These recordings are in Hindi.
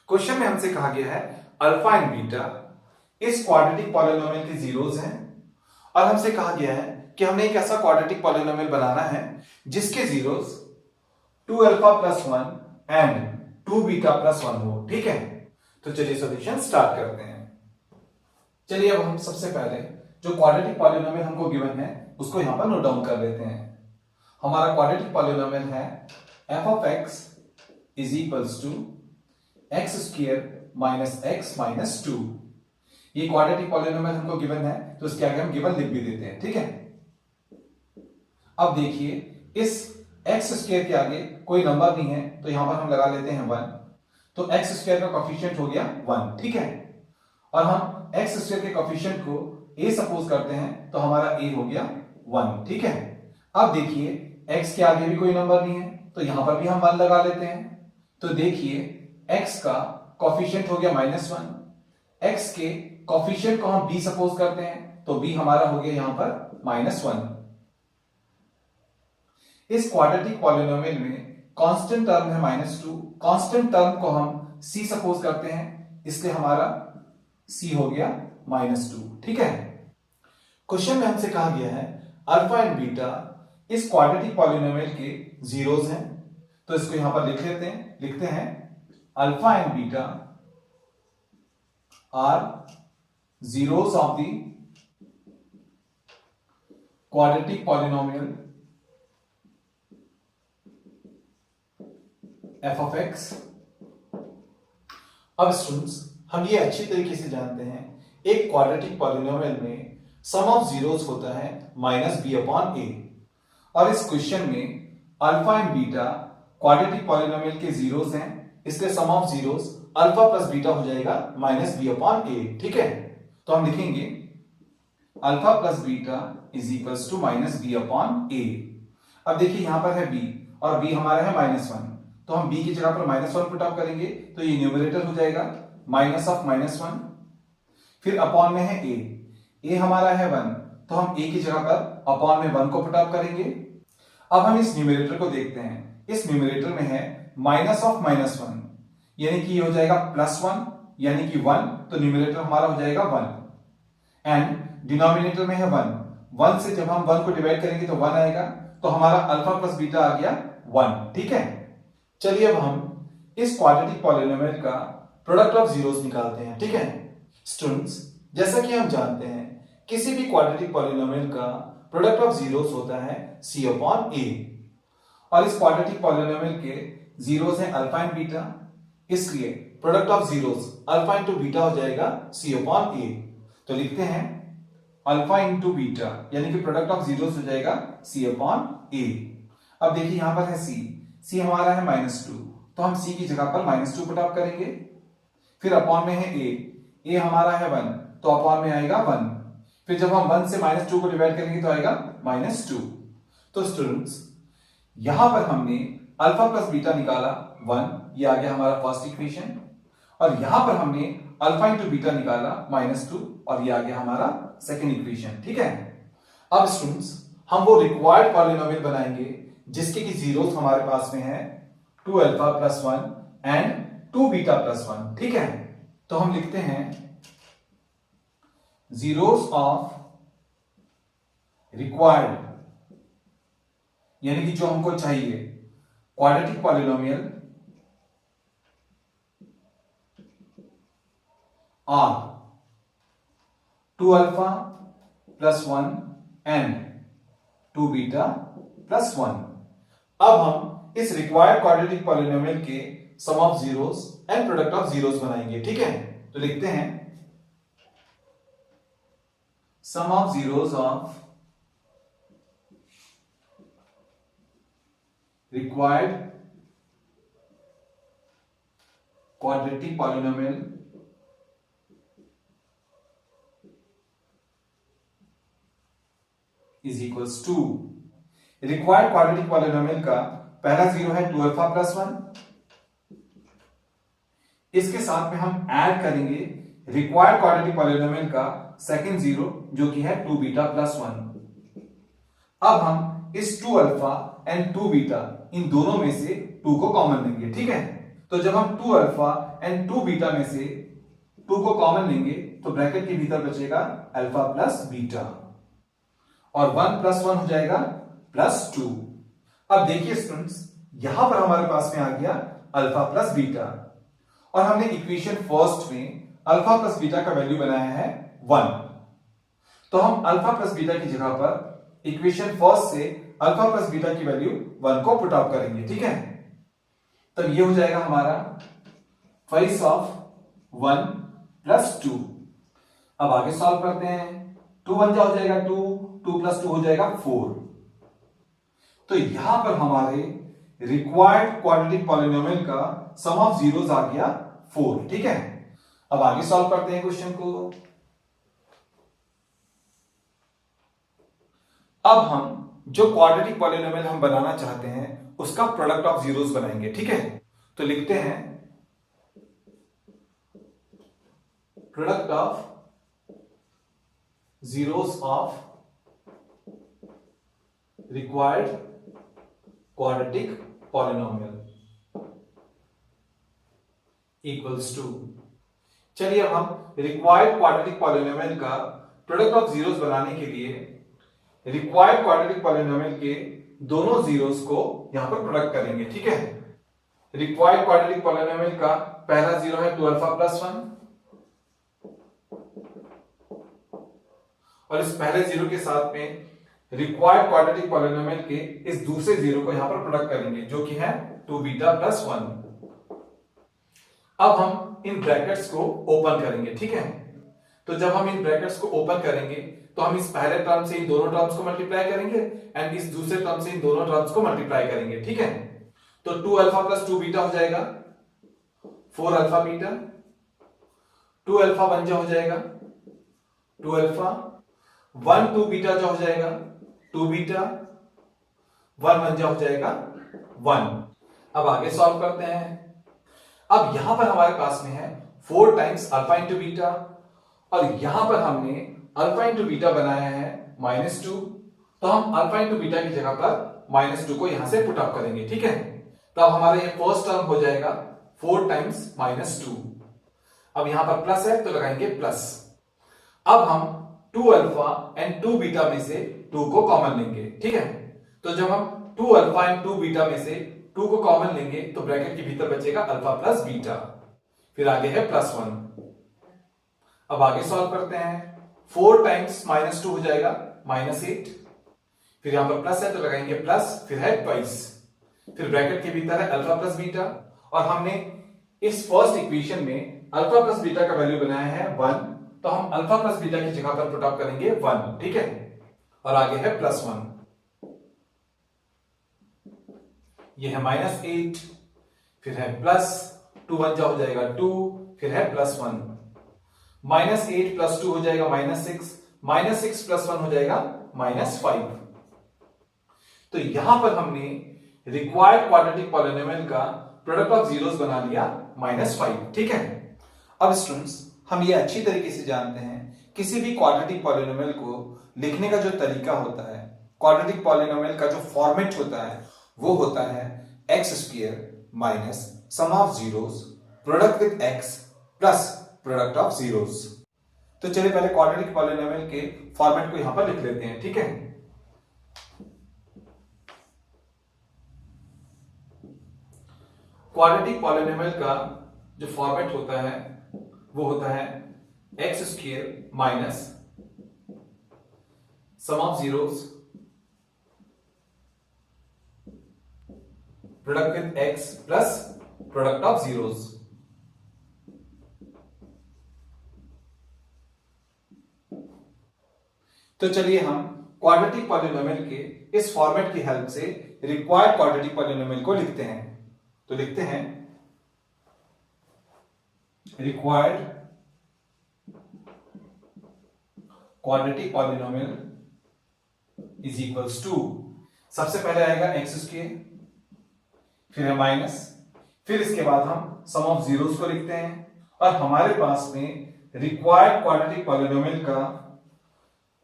क्वेश्चन में हमसे कहा गया है अल्फा एंड बीटा इस क्वाड्रेटिक पॉलिनोमियल के जीरोस हैं और हमसे कहा गया है कि हमने एक ऐसा क्वाड्रेटिक पॉलिनोमियल बनाना है जिसके zeros 2 alpha plus 1 and 2 beta plus 1 हो। ठीक है, तो चलिए सॉल्यूशन स्टार्ट करते हैं। चलिए अब हम सबसे पहले जो क्वाड्रेटिक पॉलिनोमियल हमको गिवन है उसको यहां पर नोट डाउन कर लेते हैं। हमारा क्वाड्रेटिक पॉलिनोमियल है f of x is equals to x square minus x minus 2। ये क्वाड्रेटिक पॉलिनोमियल हमको गिवन है तो इसके आगे हम गिवन लिख भी देते हैं। ठीक है, अब देखिए इस x स्क्वायर के आगे कोई नंबर नहीं है तो यहां पर हम लगा लेते हैं 1, तो x स्क्वायर का कोएफिशिएंट हो गया 1। ठीक है, और हम x स्क्वायर के कोएफिशिएंट को a सपोज करते हैं तो हमारा a हो गया 1। ठीक है, अब देखिए x के आगे भी कोई नंबर नहीं है तो यहां पर भी हम 1 लगा लेते हैं। तो देखिए x का कोएफिशिएंट हो गया -1, x के कोएफिशिएंट को हम b सपोज करते हैं तो b हमारा हो गया यहां पर -1। इस क्वाड्रेटिक पॉलिनोमियल में कांस्टेंट टर्म है -2, कांस्टेंट टर्म को हम c सपोज करते हैं इसलिए हमारा c हो गया -2। ठीक है, क्वेश्चन में हमसे कहा गया है अल्फा एंड बीटा इस क्वाड्रेटिक पॉलिनोमियल के जीरोस हैं, तो इसको यहां पर लिख लेते हैं। लिखते हैं alpha and beta are zeros of the quadratic polynomial f of x। अब स्टूडेंट्स हम ये अच्छी तरीके से जानते हैं एक क्वाड्रेटिक पॉलिनोमियल में सम ऑफ जीरोस होता है -b/a, और इस क्वेश्चन में alpha and beta quadratic polynomial के जीरोस हैं इसलिए sum of zeros alpha plus beta हो जाएगा -b/a। ठीक है, तो हम लिखेंगे alpha plus beta is equals to -b/a। अब देखिए यहां पर है b और b हमारा है -1, तो हम b की जगह पर -1 पुट अप करेंगे तो ये न्यूमरेटर हो जाएगा -1। फिर अपॉन में है a हमारा है 1, तो हम a की जगह पर अपॉन में 1 को पुट अप करेंगे। अब हम इस न्यूमरेटर को देखते हैं, इस न्यूमरेटर में है -1 यानी कि ये हो जाएगा +1 यानी कि 1, तो न्यूमरेटर हमारा हो जाएगा 1 एंड डिनोमिनेटर में है 1 से जब हम 1 को डिवाइड करेंगे तो 1 आएगा, तो हमारा अल्फा प्लस बीटा आ गया 1। ठीक है, चलिए अब हम इस क्वाड्रेटिक पॉलिनोमियल का प्रोडक्ट ऑफ जीरोस निकालते हैं। ठीक है स्टूडेंट्स, जैसा कि हम जानते हैं किसी भी क्वाड्रेटिक पॉलिनोमियल का प्रोडक्ट ऑफ जीरोस होता है c/a, और इस क्वाड्रेटिक पॉलिनोमियल के जीरोस हैं अल्फा एंड बीटा, इसलिए product of zeros alpha into beta हो जाएगा c/a। तो लिखते हैं अल्फा इंटू बीटा यानी कि प्रोडक्ट ऑफ जीरोस हो जाएगा c/a। अब देखिए यहां पर है c हमारा है -2, तो हम c की जगह पर -2 पुट अप करेंगे। फिर अपॉन में है a हमारा है 1, तो अपॉन में आएगा 1। फिर जब हम 1 से -2 को डिवाइड करेंगे तो आएगा -2। तो स्टूडेंट्स यहां पर हमने अल्फा प्लस बीटा निकाला 1, ये आ गया हमारा फर्स्ट इक्वेशन, और यहां पर हमने अल्फा इंटू बीटा निकाला -2 और ये आ गया हमारा सेकेंड इक्वेशन। ठीक है, अब स्टूडेंट्स हम वो रिक्वायर्ड पॉलिनोमियल बनाएंगे जिसके की जीरोस हमारे पास में है 2 alpha plus 1 and 2 beta plus 1। ठीक है, तो हम लिखते हैं जीरोस ऑफ रिक्वायर्ड यानी कि जो हमको चाहिए quadratic polynomial are 2 alpha plus 1 and 2 beta plus 1। अब हम इस रिक्वायर्ड क्वाड्रेटिक पॉलिनोमियल के sum of zeros and product of zeros बनाएंगे। ठीक है, तो लिखते हैं sum of zeros of required quadratic polynomial is equals to required quadratic polynomial का पहला जीरो है 2 अल्फा प्लस 1, इसके साथ में हम ऐड करेंगे रिक्वायर्ड क्वाड्रेटिक पॉलिनोमियल का सेकंड जीरो जो कि है 2 बीटा प्लस 1। अब हम इस 2 अल्फा एंड 2 बीटा इन दोनों में से 2 को कॉमन लेंगे। ठीक है, तो जब हम 2 अल्फा एंड 2 बीटा में से 2 को कॉमन लेंगे तो ब्रैकेट के भीतर बचेगा अल्फा प्लस बीटा और 1 प्लस 1 हो जाएगा प्लस 2। अब देखिए स्टूडेंट्स, यहां पर हमारे पास में आ गया अल्फा प्लस बीटा और हमने इक्वेशन फर्स्ट में अल्फा प्लस बीटा का वैल्यू बनाया है 1। तो हम अल्फा प्लस बीटा की जगह पर इक्वेशन फर्स्ट से अल्फा प्लस बीटा की वैल्यू 1 को पुट आउट करेंगे, ठीक है। तब ये हो जाएगा हमारा फेस ऑफ 1 प्लस 2। अब आगे सॉल्व करते हैं। 2 1 जा हो जाएगा 2, 2 प्लस 2 हो जाएगा 4। तो यहां पर हमारे रिक्वायर्ड क्वाड्रेटिक पॉलिनोमियल का सम ऑफ जीरोस आ गया 4, ठीक है। अब आगे सॉल्व करते हैं क्वेश्चन को। अब हम जो क्वाड्रेटिक पॉलिनोमियल हम बनाना चाहते हैं उसका प्रोडक्ट ऑफ जीरोस बनाएंगे, ठीक है। तो लिखते हैं product of zeros of required quadratic polynomial equals to, चलिए अब हम रिक्वायर्ड क्वाड्रेटिक पॉलिनोमियल का प्रोडक्ट ऑफ जीरोस बनाने के लिए रिक्वायर्ड क्वाड्रेटिक पॉलिनोमियल के दोनों जीरोस को यहां पर प्रोडक्ट करेंगे, ठीक है। रिक्वायर्ड क्वाड्रेटिक पॉलिनोमियल का पहला जीरो है 2 अल्फा प्लस 1 और इस पहले जीरो के साथ में रिक्वायर्ड क्वाड्रेटिक पॉलिनोमियल के इस दूसरे जीरो को यहां पर प्रोडक्ट करेंगे जो कि है 2 बीटा प्लस 1। अब हम इन ब्रैकेट्स को ओपन करेंगे, ठीक है। तो जब हम इन ब्रैकेट्स को ओपन करेंगे तो हम इस पहले टर्म से इन दोनों टर्म्स को मल्टीप्लाई करेंगे एंड इस दूसरे टर्म से इन दोनों टर्म्स को मल्टीप्लाई करेंगे, ठीक है। तो 2 अल्फा प्लस 2 बीटा हो जाएगा 4 अल्फा बीटा, 2 अल्फा 1 जा हो जाएगा 2 अल्फा, 1 2 बीटा जा हो जाएगा 2 बीटा, 1 1 जा हो जाएगा 1। अब आगे सॉल्व करते हैं। अब यहां पर हमारे पास में है 4 टाइम्स अल्फा इंटू बीटा और यहां पर हमने अल्फा इंटू बीटा बनाया है -2। तो हम अल्फा इंटू बीटा की जगह पर -2 को यहां से पुट अप करेंगे, ठीक है। तो अब हमारा ये फर्स्ट टर्म हो जाएगा 4 टाइम्स -2। अब यहां पर प्लस है तो लगाएंगे प्लस। अब हम 2 अल्फा एंड 2 बीटा में से 2 को कॉमन लेंगे, ठीक है। तो जब हम 2 अल्फा एंड 2 बीटा में से 2 को कॉमन लेंगे तो ब्रैकेट के भीतर बचेगा अल्फा प्लस बीटा, फिर आगे है +1। अब आगे सॉल्व करते हैं। 4 टाइम्स -2 हो जाएगा -8, फिर यहां पर प्लस है तो लगाएंगे प्लस, फिर है 22, फिर ब्रैकेट के भीतर है अल्फा प्लस बीटा और हमने इस फर्स्ट इक्वेशन में अल्फा प्लस बीटा का वैल्यू बनाया है 1। तो हम अल्फा प्लस बीटा की जगह पर पुट अप करेंगे 1, ठीक है। और आगे है +1, ये है -8, फिर है प्लस 2 1 जा हो जाएगा 2, फिर है +1, -8 + 2 हो जाएगा -6, -6 + 1 हो जाएगा -5। तो यहां पर हमने रिक्वायर्ड क्वाड्रेटिक पॉलिनोमियल का प्रोडक्ट ऑफ जीरोस बना लिया -5, ठीक है। अब स्टूडेंट्स, हम ये अच्छी तरीके से जानते हैं किसी भी क्वाड्रेटिक पॉलिनोमियल को लिखने का जो तरीका होता है, क्वाड्रेटिक पॉलिनोमियल का जो फॉर्मेट होता है वो होता है x² minus sum of zeros product with x plus product of zeros. तो चलिए पहले क्वाड्रेटिक पॉलिनोमियल के फॉर्मेट को यहां पर लिख लेते हैं, ठीक है। क्वाड्रेटिक पॉलिनोमियल का जो फॉर्मेट होता है वो होता है x² minus sum of zeros product with x plus product of zeros. तो चलिए हम क्वाड्रेटिक पॉलिनोमियल के इस फॉर्मेट की हेल्प से रिक्वायर्ड क्वाड्रेटिक पॉलिनोमियल को लिखते हैं। तो लिखते हैं required quadratic polynomial is equals to, सबसे पहले आएगा x², फिर है माइनस, फिर इसके बाद हम सम ऑफ जीरोस को लिखते हैं और हमारे पास में रिक्वायर्ड क्वाड्रेटिक पॉलिनोमियल का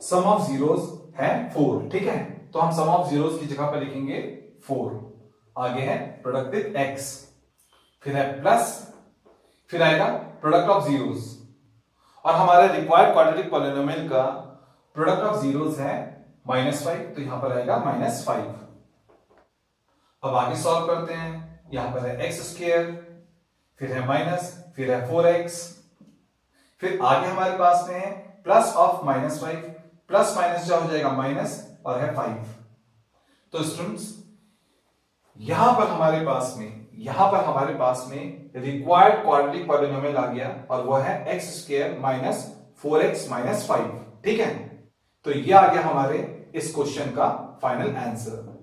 सम ऑफ जीरोस है 4, ठीक है। तो हम सम ऑफ जीरोस की जगह पर लिखेंगे 4। आगे है प्रोडक्ट विद x, फिर है प्लस, फिर आएगा प्रोडक्ट ऑफ जीरोस, और हमारे रिक्वायर्ड क्वाड्रेटिक पॉलिनोमियल का प्रोडक्ट ऑफ जीरोस है -5, तो यहां पर आएगा -5। अब आगे सॉल्व करते हैं। यहां पर है एक्स स्क्वायर, फिर है माइनस, फिर है 4x, फिर आगे हमारे पास में है प्लस ऑफ -5, प्लस माइनस जो हो जाएगा माइनस, और है 5। तो स्टूडेंट्स यहां पर हमारे पास में रिक्वायर्ड क्वाड्रेटिक पॉलिनोमियल आ गया, और वो है x square minus 4x minus 5। ठीक है, तो ये आ गया हमारे इस क्वेश्चन का फाइनल आंसर।